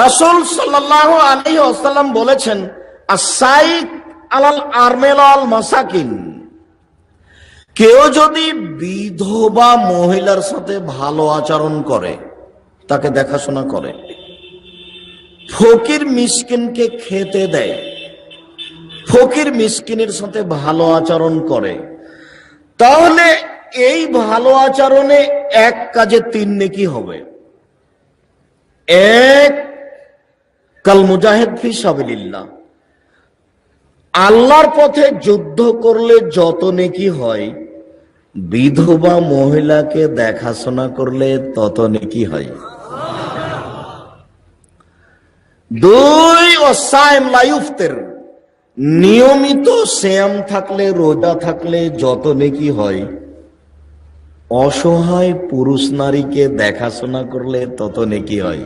রাসূল সাল্লাল্লাহু আলাইহি ওয়াসাল্লাম বলেছেন, আস-সাইক আলাল আরমিল ওয়াল মাসাকিন, কেউ যদি বিধবা মহিলার সাথে ভালো আচরণ করে, তাকে দেখাশোনা করে, ফকির মিসকিনকে খেতে দেয়, ফকির মিসকিনের সাথে ভালো আচরণ করে, তাহলে এই ভালো আচরণে এক কাজে 3 নেকি হবে। এক, কাল মুজাহিদ ফি সাবিলিল্লাহ, আল্লাহর পথে যুদ্ধ করলে যত নেকি হয়, বিধবা মহিলাকে দেখাশোনা করলে তত নেকি হয়। 2, ওয়াসাইম লা ইফতির, নিয়মিত সিয়াম থাকলে, রোজা থাকলে যত নেকি হয়, অসহায় পুরুষ নারীকে দেখাশোনা করলে তত নেকি হয়।